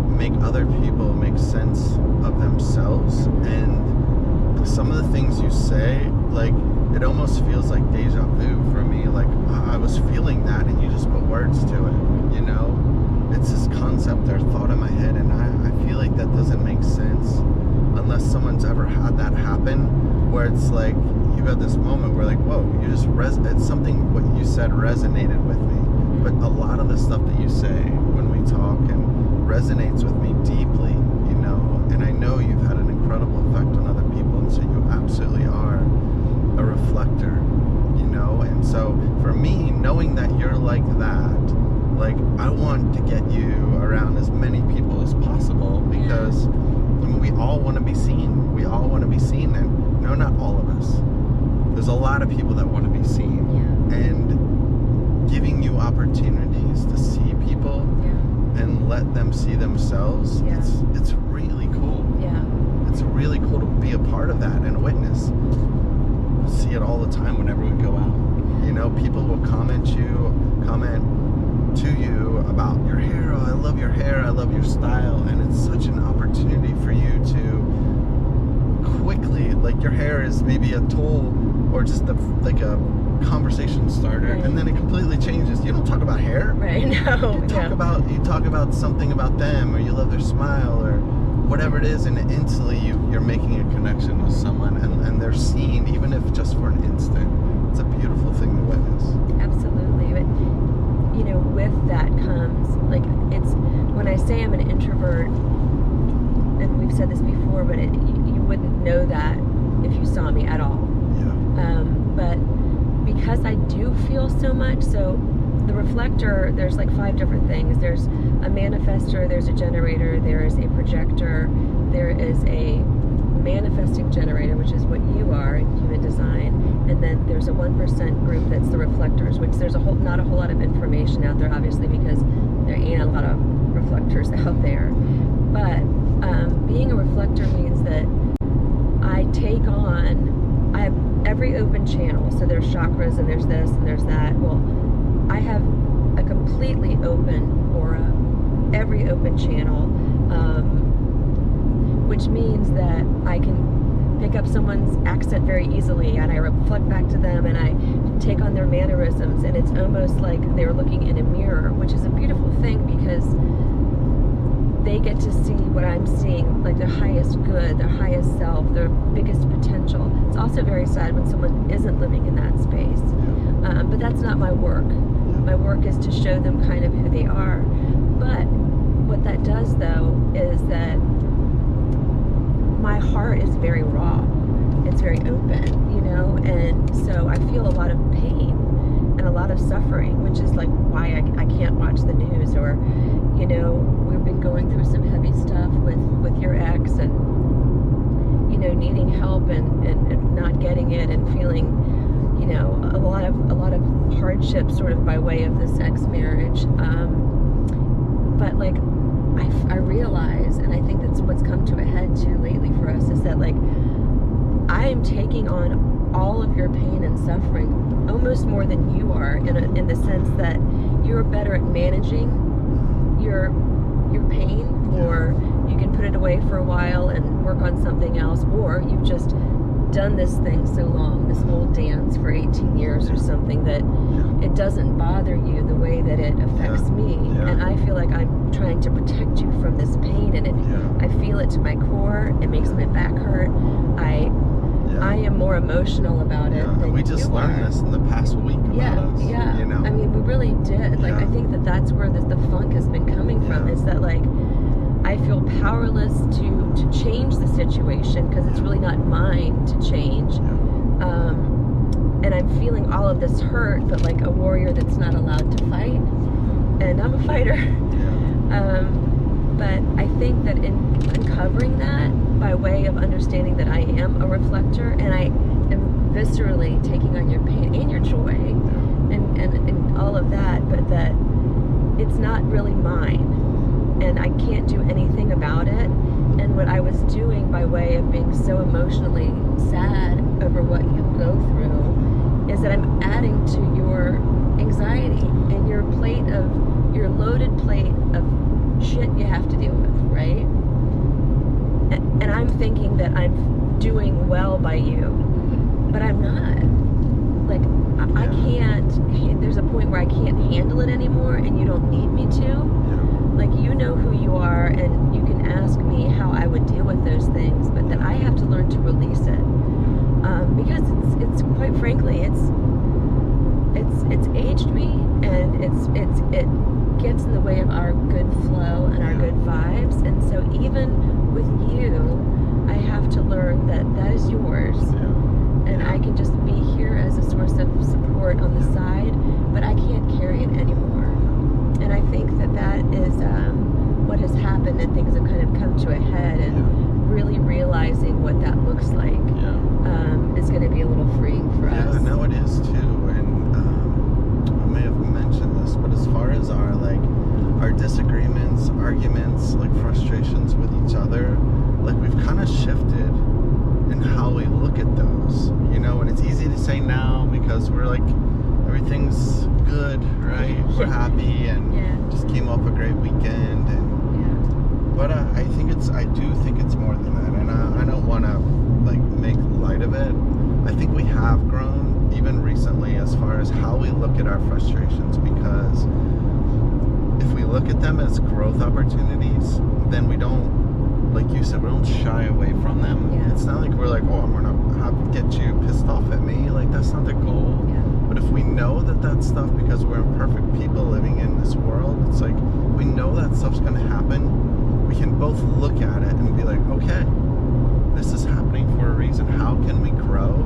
make other people make sense of themselves. And some of the things you say, like, it almost feels like deja vu for me. Like, I was feeling that, and you just put words to it, you know? It's this concept or thought in my head, and I feel like that doesn't make sense unless someone's ever had that happen, where it's like, you had this moment where, like, whoa, you just it's something, what you said resonated with me. But a lot of the stuff that you say when we talk and resonates with me deeply, you know, and I know you've had an incredible effect on other people, and so you absolutely are a reflector, you know. And so for me, knowing that you're like that, like, I want to get you around as many people as possible, because I mean, we all want to be seen. We all want to be seen, and no, not all of us. There's a lot of people that want to be seen, and giving you opportunities to see people and let them see themselves. It's really cool. It's really cool to be a part of that and witness. I see it all the time whenever we go out. You know, people will comment to you about your hair. Oh, I love your hair. I love your style. And it's such an opportunity for you to quickly, like, your hair is maybe a tool or just like a conversation starter, and then it completely changes. You don't talk about hair. Right. No. You talk about something about them, or you love their smile, or whatever it is, and instantly you're making a connection with someone, and they're seen, even if just for an instant. It's a beautiful thing to witness. Absolutely. But, you know, with that comes, like, it's, when I say I'm an introvert, and we've said this before, but you wouldn't know that if you saw me at all. But because I do feel so much, so the reflector, there's like 5 different things. There's a manifestor, there's a generator, there is a projector, there is a manifesting generator, which is what you are in human design, and then there's a 1% group that's the reflectors, which there's not a whole lot of information out there, obviously, because there ain't a lot of reflectors out there. But being a reflector means that I have every open channel. So there's chakras and there's this and there's that. Well, I have a completely open aura, every open channel, which means that I can pick up someone's accent very easily, and I reflect back to them, and I take on their mannerisms, and it's almost like they're looking in a mirror, which is a beautiful thing because they get to see what I'm seeing, like their highest good, their highest self, their biggest potential. It's also very sad when someone isn't living in that space. But that's not my work. My work is to show them kind of who they are. But what that does, though, is that my heart is very raw. It's very open, you know? And so I feel a lot of pain and a lot of suffering, which is like why I can't watch the news, or, you know, we've been going through some heavy stuff with your ex, and, you know, needing help and not getting it, and feeling, you know, a lot of hardship sort of by way of this ex marriage. But like I realize, and I think that's what's come to a head too lately for us, is that like I am taking on all of your pain and suffering almost more than you are, in the sense that you're better at managing your pain, or you can put it away for a while and work on something else, or you've just done this thing so long, this whole dance for 18 years or something, that it doesn't bother you the way that it affects me. And I feel like I'm trying to protect you from this pain, and I feel it to my core. It makes my back hurt. I am more emotional about it than we just learned this in the past week about us. You know? I mean, we really did. Like, I think that's where the funk has been coming from, is that like I feel powerless to change the situation, because it's really not mine to change. And I'm feeling all of this hurt, but like a warrior that's not allowed to fight. And I'm a fighter. But I think that in uncovering that, by way of understanding that I am a reflector, and I am viscerally taking on your pain and your joy, and all of that, but that it's not really mine, and I can't do anything about it. And what I was doing by way of being so emotionally sad over what you go through is that I'm adding to your anxiety and your loaded plate of shit you have to deal with, right? And I'm thinking that I'm doing well by you, but I'm not. Like, I can't, there's a point where I can't handle it anymore, and you don't need me to. Like, you know who you are, and you can ask me how I would deal with those things, but that I have to learn to release it. Because it's quite frankly, it's aged me, and it gets in the way of our good flow and our good vibes. And so even with you, I have to learn that is yours. And I can just be here as a source of support on the side, but I can't carry it anymore. And I think that is what has happened, and things have kind of come to a head, and really realizing what that looks like is going to be a little freeing for us. Yeah, no, it is too. And I may have mentioned this, but as far as our disagreements, arguments, like frustrations with each other, like we've kind of shifted in how we look at those, you know. And it's easy to say now because we're like, everything's good, right? We're happy, and just came off a great weekend, and but I do think it's more than that, and I don't want to like make light of it. I think we have grown even recently as far as how we look at our frustrations, because if we look at them as growth opportunities, then we don't, like you said, we don't shy away from them. It's not like we're like, oh, I'm gonna get you pissed off at me. Like, that's not the goal. But if we know that stuff, because we're imperfect people living in this world, it's like, we know that stuff's gonna happen. We can both look at it and be like, okay, this is happening for a reason. How can we grow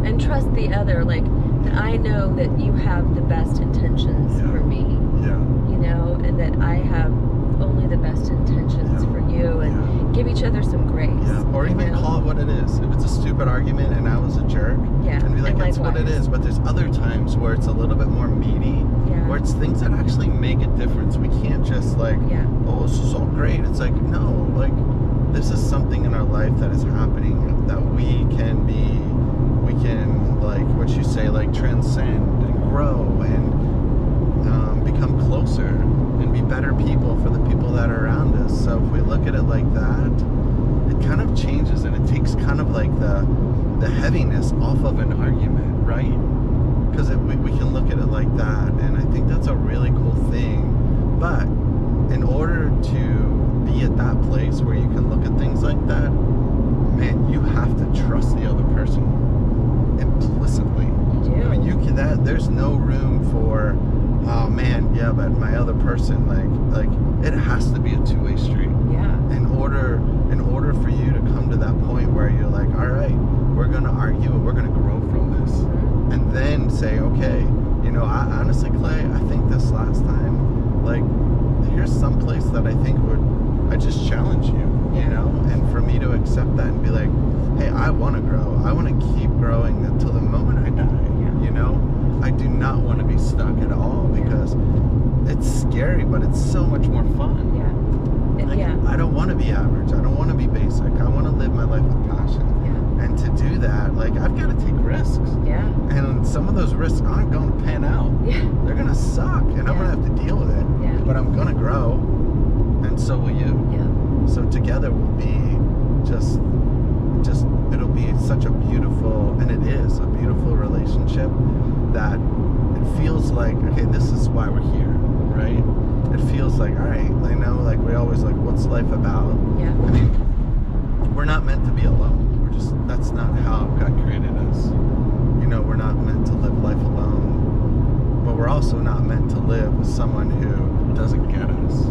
And trust the other, like, that I know that you have the best intentions for me, you know, and that I have only the best intentions for you, and give each other some grace. Or even call it what it is. If it's a stupid argument and I was a jerk, and be like, it's what it is. But there's other times where it's a little bit more meaty, where it's things that actually make a difference. We can't just like, oh, this is all great. It's like, no, like, this is something in our life that is happening that we can, like, what you say, like, transcend and grow and become closer and be better people for the people that are around us. So if we look at it like that, it kind of changes, and it takes kind of like the heaviness off of an argument, right? Because we can look at it like that, and I think that's a really cool thing. But in order to be at that place where you can look at things like that, man, you have to trust the other person implicitly. You do. I mean, there's no room for, oh man, yeah, but my other person, like it has to be a two-way street. In order for you to come to that point where you're like, all right, we're gonna argue and we're gonna grow from this, and then say, okay, you know, I honestly, Clay, I think this last time, like, here's some place that I think I just challenge you, you know, and for me to accept that and be like, hey, I want to grow. I want to keep growing until the moment I die. You know, I do not want to be stuck at all, because it's scary, but it's so much more fun. I don't want to be average. I don't want to be basic. I want to live my life with passion. And to do that, like, I've got to take risks. And some of those risks aren't going to pan out. They're going to suck, and I'm going to have to deal with it. But I'm going to grow, and so will you. So together we'll be just it'll be such a beautiful, and it is a beautiful relationship, that it feels like, okay, this is why we're here, right? It feels like, all right, I know, like, we always like, what's life about? I mean, we're not meant to be alone. That's not how God created us. You know, we're not meant to live life alone, but we're also not meant to live with someone who doesn't get us.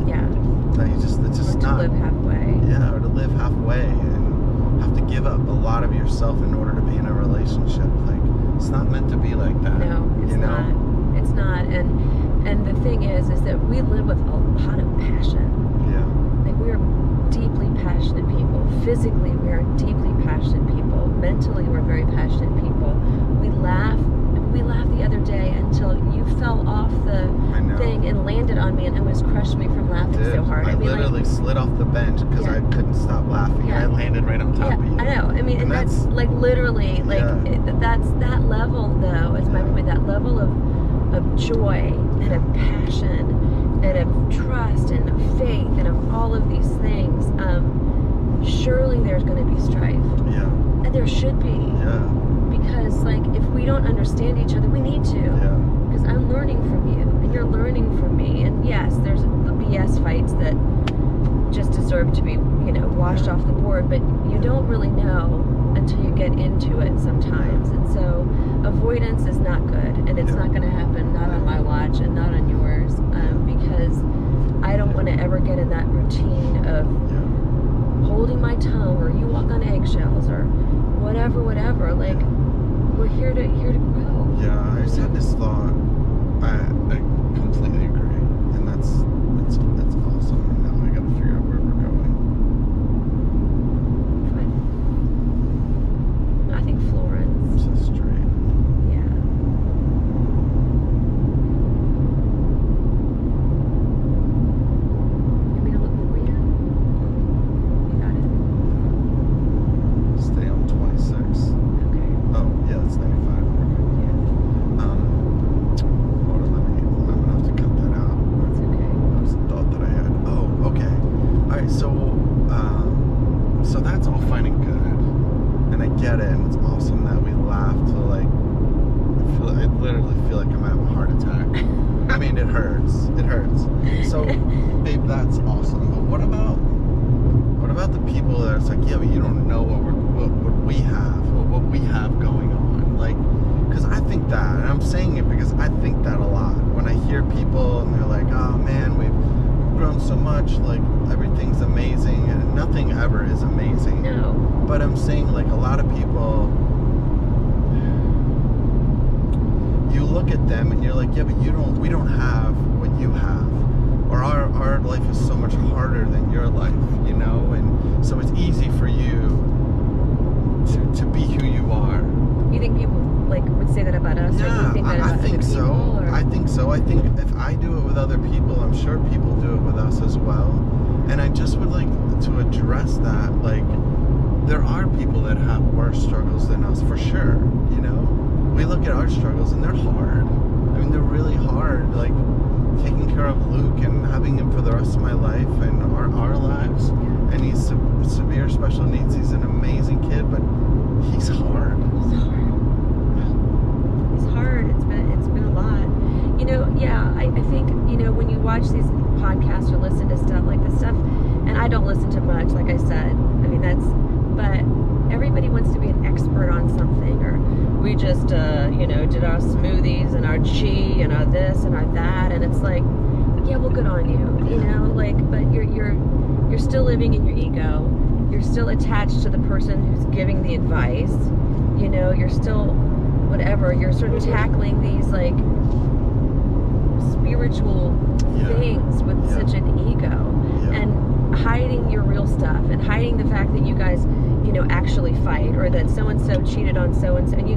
It's just or not. To live halfway. Or to live halfway and have to give up a lot of yourself in order to be in a relationship. Like, it's not meant to be like that. No, it's not. It's not. And the thing is that we live with a lot of passion. Like, we are deeply passionate people. Physically, we are deeply passionate people. Mentally, we're very passionate people. We laugh the other day until you fell off the thing and landed on me and almost crushed me from laughing so hard. I literally slid off the bench because I couldn't stop laughing. I landed right on top of you. I know. I mean, and that's like literally, like, that's that level, though, is my point. That level of joy and of passion and of trust and of faith and of all of these things. Surely there's going to be strife. And there should be. Because, like, if we don't understand each other, we need to. Because I'm learning from you, and you're learning from me. And yes, there's the BS fights that just deserve to be, you know, washed off the board. But you don't really know until you get into it sometimes. And so avoidance is not good, and it's not going to happen, not on my watch and not on yours, because I don't want to ever get in that routine of holding my tongue, or you walk on eggshells, or whatever. Like, we're here to grow. I just had this thought. I completely agree, and that's awesome. And now I got to figure out where we're going. I think Florence. Just straight. So, babe, that's awesome. But what about the people that it's like, yeah, but you don't know what we have going on. Like, because I think that, and I'm saying it because I think that a lot. When I hear people and they're like, oh man, we've grown so much, like everything's amazing, and nothing ever is amazing. No. But I'm saying, like, a lot of people, them, and you're like, yeah, but we don't have what you have, or our life is so much harder than your life, you know, and so it's easy for you to be who you are. You think people like would say that about us? Yeah, or you think that about I think other so. people, or? I think so. I think if I do it with other people, I'm sure people do it with us as well. And I just would like to address that. Like, there are people that have worse struggles than us, for sure. You know, we look at our struggles and they're hard. I mean, they're really hard. Like taking care of Luke and having him for the rest of my life and our lives. Yeah. And he's severe special needs. He's an amazing kid, but he's hard. It's hard. It's hard. It's been a lot. You know, yeah, I think, you know, when you watch these podcasts or listen to stuff like this stuff, and I don't listen to much, like I said. I mean, but everybody wants to be an expert on something, or we just, you know, did our smoothies and our chi and our this and our that, and it's like, yeah, well, good on you, you know, like, but you're still living in your ego. You're still attached to the person who's giving the advice. You know, you're still whatever. You're sort of tackling these like spiritual things with such an ego, and hiding your real stuff, and hiding the fact that you guys, you know, actually fight, or that so and so cheated on so and so, and you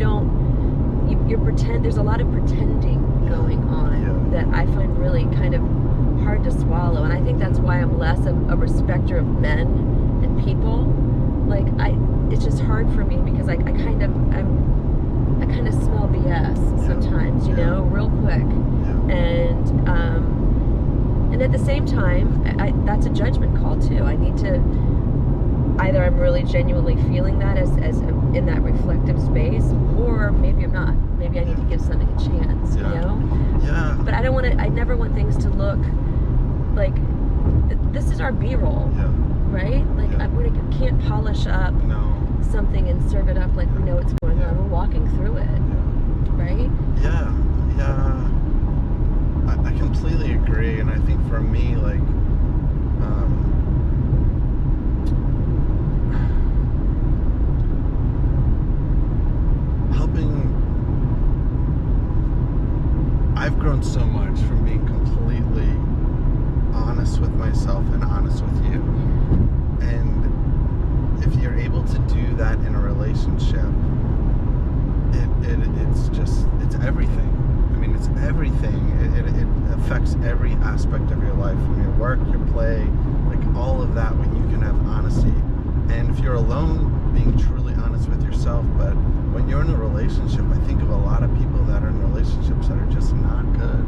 pretend. There's a lot of pretending going on that I find really kind of hard to swallow, and I think that's why I'm less of a respecter of men and people. Like it's just hard for me because I kind of smell BS sometimes, you know, real quick, and at the same time, that's a judgment call too. I need to either I'm really genuinely feeling that as in that reflective space, or maybe I'm not. Maybe I need to give something a chance, you know. Yeah. But I never want things to look like this is our B-roll, right? Like we can't polish up something and serve it up like we know what's going on. We're walking through it, right? Yeah. I completely agree, and I think for me, like, I've grown so much from being completely honest with myself and honest with you. And if you're able to do that in a relationship, it's everything. I mean, it's everything. It affects every aspect of your life, from your work, your play, like all of that, when you can have honesty. And if you're alone, being truly honest with yourself. But when you're in a relationship, I think of a lot of people that are in relationships that are just not good.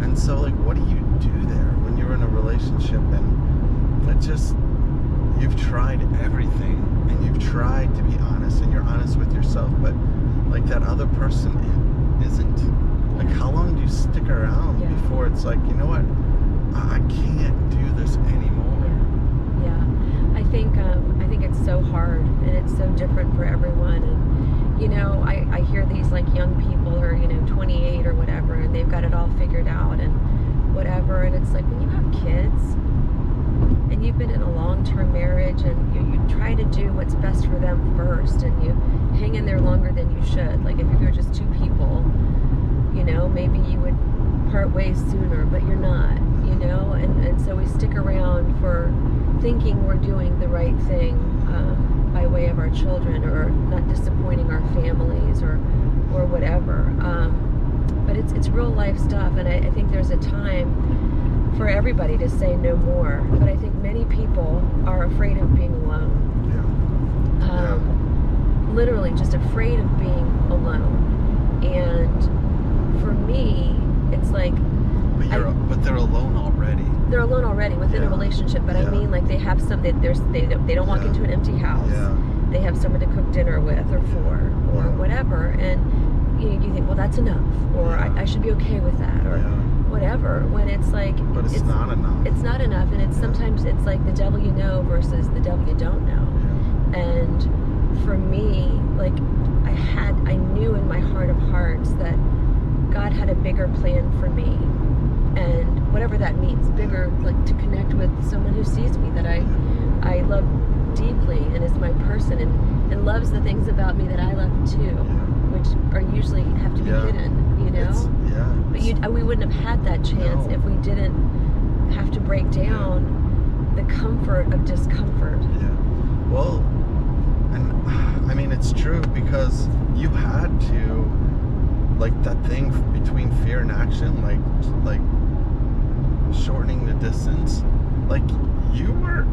And so, like, what do you do there when you're in a relationship and you've tried everything and you've tried to be honest and you're honest with yourself, but like that other person isn't. Like, how long do you stick around before it's like, you know what, I can't do this anymore? I think it's so hard, and it's so different for everyone. And you know, I hear these like young people, or you know, 28 or whatever, and they've got it all figured out and whatever. And it's like, when you have kids and you've been in a long-term marriage, and you try to do what's best for them first, and you hang in there longer than you should. Like, if you were just two people, you know, maybe you would part ways sooner, but you're not, you know. And so we stick around for thinking we're doing the right thing by way of our children, or not disappointing our families, or whatever. But it's real life stuff, and I think there's a time for everybody to say no more. But I think many people are afraid of being alone. Literally just afraid of being alone. And for me, it's like, but they're alone already. They're alone already within a relationship, but I mean, like, they have they don't walk into an empty house. They have someone to cook dinner with, or for, or whatever, and you think, well, that's enough, or I should be okay with that, or whatever. When it's like, but it's not enough. It's not enough, and it's sometimes it's like the devil you know versus the devil you don't know. And for me, like, I knew in my heart of hearts that God had a bigger plan for me, and whatever that means, bigger, like to connect with someone who sees me, that I love deeply and is my person, and loves the things about me that I love too. which are usually have to be hidden, you know? But we wouldn't have had that chance if we didn't have to break down the comfort of discomfort. Yeah. Well, and I mean, it's true because you had to, like, that thing between fear and action, like shortening the distance, like,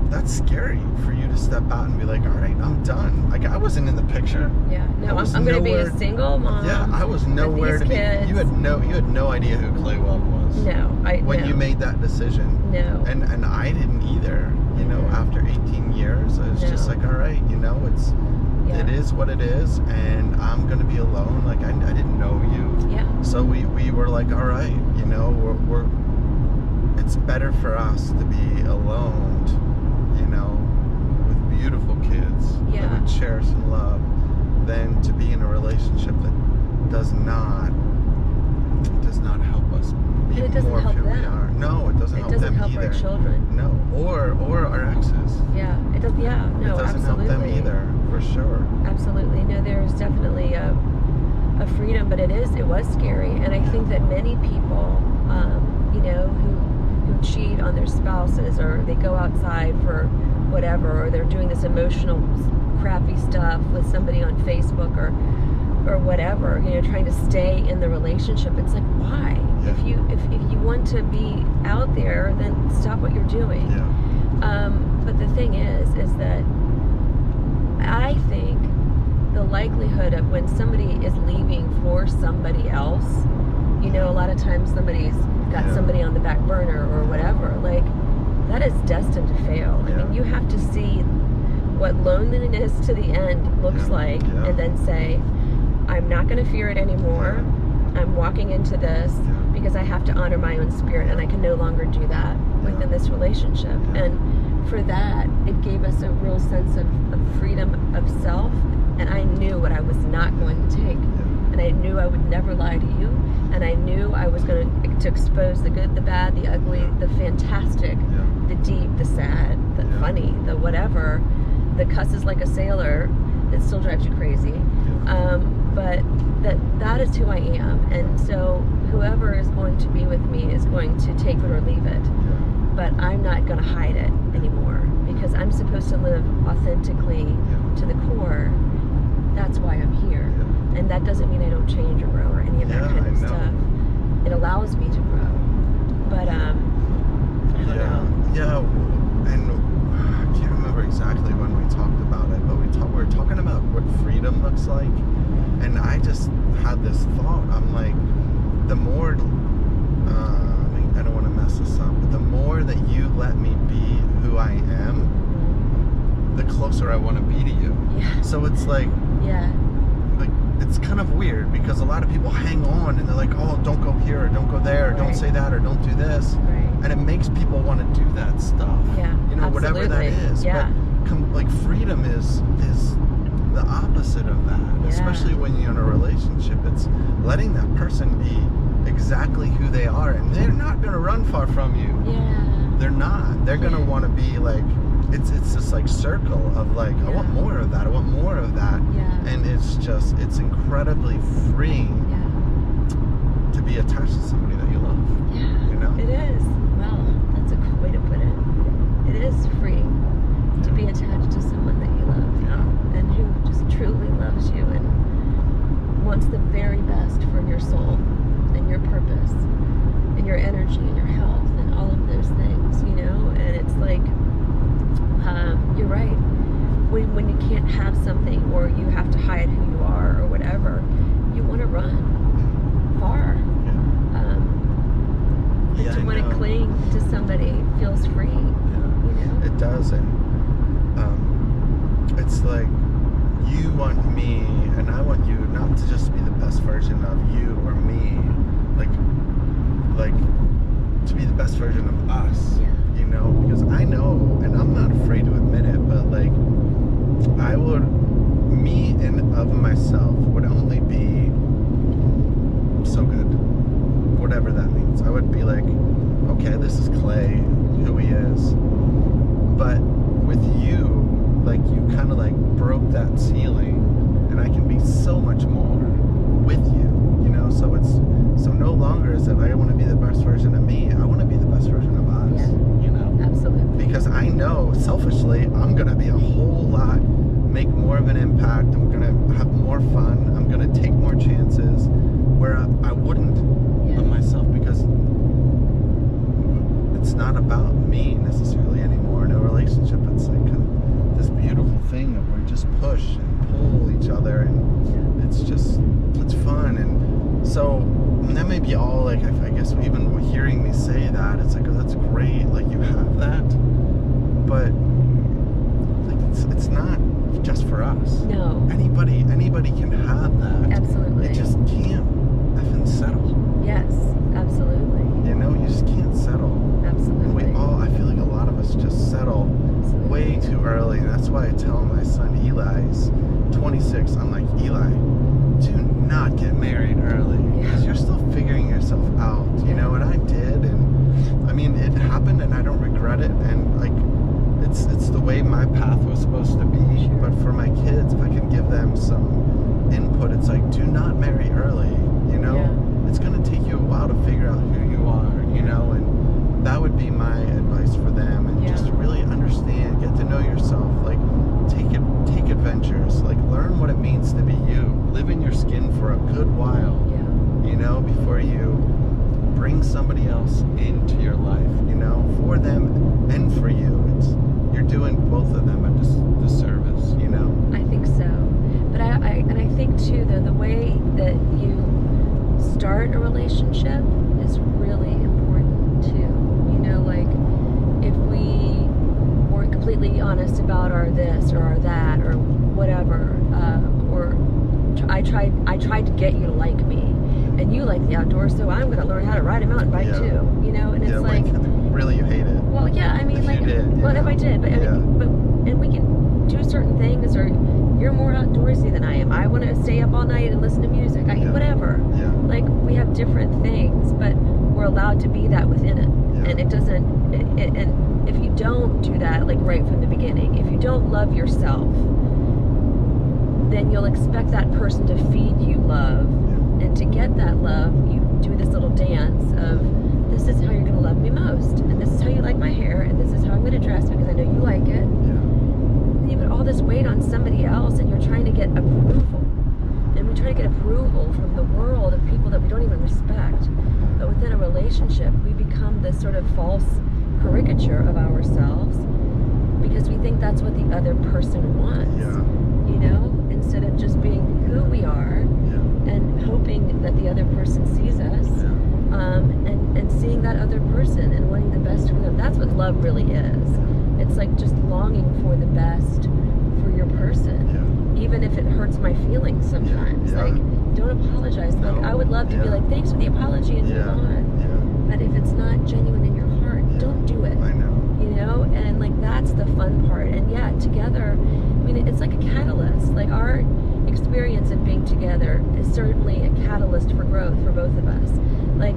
that's scary for you to step out and be like, all right, I'm done. Like, I wasn't in the picture. Yeah, no, I'm going to be a single mom. Yeah, I was nowhere to be. You had no idea who Clay Weld was. No, when you made that decision. No. And I didn't either. You know, after 18 years, I was just like, all right, you know, it is what it is, and I'm going to be alone. Like, I didn't know you. Yeah. So we were like, all right, you know, we're it's better for us to be alone, you know, with beautiful kids that we cherish and love, than to be in a relationship that does not help us be more of who we are. No, it doesn't help them either. It doesn't help our children. No, or our exes. Yeah, it does. Yeah, no, it doesn't absolutely. help them either, for sure. Absolutely, no. There's definitely a freedom, but it was scary, and I think that many people, you know, who cheat on their spouses, or they go outside for whatever, or they're doing this emotional crappy stuff with somebody on Facebook or whatever, you know, trying to stay in the relationship. It's like, why? Yeah. If you want to be out there, then stop what you're doing. Yeah. But the thing is that I think the likelihood of when somebody is leaving for somebody else, you know, a lot of times somebody's got somebody on the back burner or whatever, like, that is destined to fail. I mean, you have to see what loneliness to the end looks like, and then say, I'm not going to fear it anymore. I'm walking into this because I have to honor my own spirit, and I can no longer do that within this relationship. And for that, it gave us a real sense of freedom of self, and I knew what I was not going to take. And I knew I would never lie to you, and I knew I was going to expose the good, the bad, the ugly, the fantastic, the deep, the sad, the funny, the whatever, the cusses like a sailor that still drives you crazy. But that is who I am, and so whoever is going to be with me is going to take it or leave it. But I'm not going to hide it anymore, because I'm supposed to live authentically to the core. That's why I'm here. And that doesn't mean I don't change or grow or any of that kind of stuff. It allows me to grow. But, I don't know. Yeah, and I can't remember exactly when we talked about it, but we were talking about what freedom looks like. And I just had this thought. I'm like, the more, I don't want to mess this up, but the more that you let me be who I am, the closer I want to be to you. Yeah. So it's like, it's kind of weird, because a lot of people hang on and they're like, oh, don't go here or don't go there, or don't say that or don't do this. And it makes people want to do that stuff. You know, whatever that is. But like, freedom is the opposite of that. Especially when you're in a relationship. It's letting that person be exactly who they are, and they're not going to run far from you. They're not. They're going to want to be like, it's this like circle of like, I want more of that, I want more of that. And it's incredibly freeing to be attached to somebody that you love. You know? It is. Well, that's a good way to put it. It is freeing to be attached to someone that you love. And who just truly loves you and wants the very best for your soul and your purpose and your energy and your health and all of those things, you know? And it's like, you're right. When you can't have something, or you have to hide who you are or whatever, you want to run far. But to want to cling to somebody feels free. You know? It does, and it's like, you want me, and I want you not to just be the best version of you or me, like to be the best version of us. You know, because I know, and I'm not afraid to admit it, but like, me and of myself would only be so good, whatever that means. I would be like, okay, this is Clay, who he is. But with you, like, you kind of like broke that ceiling, and I can be so much more. with you, you know. So no longer is it like I want to be the best version of me. I want to be the best version of us. Yeah. You know, Absolutely. because I know selfishly I'm gonna be a whole lot, make more of an impact. I'm gonna have more fun. I'm gonna take more chances where I wouldn't of myself, because it's not about me necessarily anymore in a relationship. It's like this beautiful thing of we just push and pull each other, and it's fun. And so that may be all, like, I guess even hearing me say that, it's like, oh, that's great, like you have that, but like it's not just for us. No. Anybody can have that. Absolutely. It just can't effing settle. Yes, absolutely. You know, you just can't settle. Absolutely. And I feel like a lot of us just settle way too early. And that's why I tell my son Eli, he's 26, I'm like, Eli, do not get married early. Because you're still figuring yourself out, you know, and I did. And I mean, it happened and I don't regret it. And like, it's the way my path was supposed to be. Sure. But for my kids, if I can give them some input, it's like, do not marry early, you know? Yeah. It's going to take you a while to figure out who you are, you know, and that would be my advice for them. And just really understand, get to know yourself, like take adventures, like learn what it means to be you, live in your skin for a good while, you know, before you bring somebody else into your life, you know, for them and for you. You're doing both of them a disservice, you know. I think so. But I think too, though, the way that you start a relationship is really important too. You know, like if we weren't completely honest about our this or our that or whatever, or I tried to get you to like me, and you like the outdoors, so I'm going to learn how to ride a mountain bike too. You know, and it's like really you hate it. Well, yeah, I mean, if like, you did, well, if I did, but I mean, and we can do certain things, or you're more outdoorsy than I am. I want to stay up all night and listen to music. Whatever. Yeah. Like, we have different things, but we're allowed to be that within it. Yeah. And it doesn't. And if you don't do that, like right from the beginning, if you don't love yourself, then you'll expect that person to feed you love. Yeah. And to get that love, you do this little dance of, this is how you're going to love me most, and this is how you like my hair, and this is how I'm going to dress because I know you like it. And you put all this weight on somebody else, and you're trying to get approval. And we try to get approval from the world of people that we don't even respect. But within a relationship, we become this sort of false caricature of ourselves because we think that's what the other person wants. You know, instead of just being who we are and hoping that the other person sees us. And seeing that other person and wanting the best for them. That's what love really is. It's like just longing for the best for your person, even if it hurts my feelings sometimes. Like, don't apologize. Like, I would love to be like, thanks for the apology and move on. But if it's not genuine in your heart, don't do it. I know. You know, and like that's the fun part. And together, I mean, it's like a catalyst. Like our experience of being together is certainly a catalyst for growth for both of us. Like,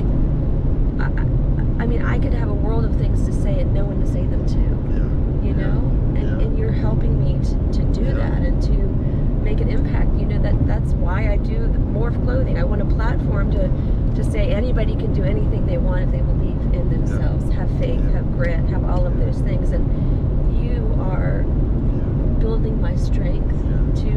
I mean, I could have a world of things to say and no one to say them to. You know, and you're helping me to do that and to make an impact. You know, that's why I do the Morph Clothing. I want a platform to say anybody can do anything they want if they believe in themselves, have faith, have grit, have all of those things. And you are building my strength to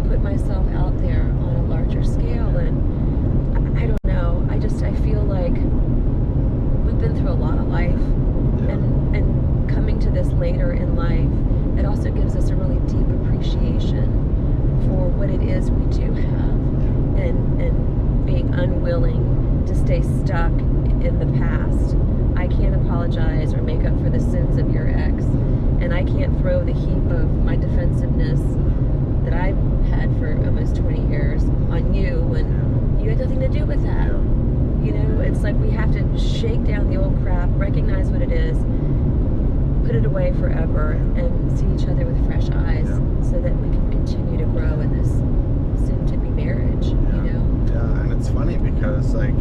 put myself out there on a larger scale. And I don't know, I feel like we've been through a lot of life, and coming to this later in life, it also gives us a really deep appreciation for what it is we do have, and being unwilling to stay stuck in the past. I can't apologize or make up for the sins of your ex, and I can't throw the heap of my defensiveness that I've had for almost 20 years on you when you had nothing to do with that. You know, it's like we have to shake down the old crap, recognize what it is, put it away forever, and see each other with fresh eyes so that we can continue to grow in this soon-to-be marriage, you know? Yeah, and it's funny because, like,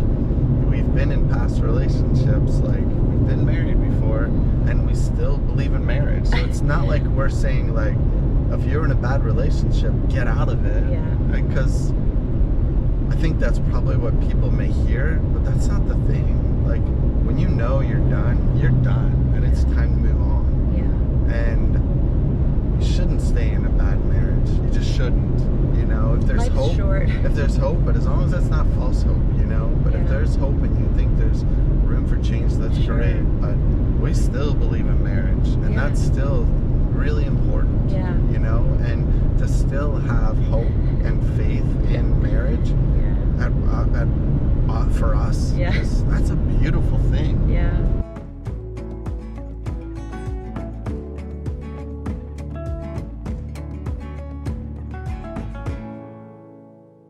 we've been in past relationships, like, we've been married before, and we still believe in marriage. So it's not like we're saying, like, if you're in a bad relationship, get out of it. Because think that's probably what people may hear, but that's not the thing. Like, when you know you're done, and it's time to move on. Yeah. And you shouldn't stay in a bad marriage. You just shouldn't. You know, if there's Life's hope, short. if there's hope, but as long as that's not false hope, you know. But if Yeah. there's hope and you think there's room for change, that's Sure. great. But we still believe in marriage, and Yeah. that's still really important. Yeah. You know, and to still have hope and faith in marriage Yeah. for us, Yeah. that's a beautiful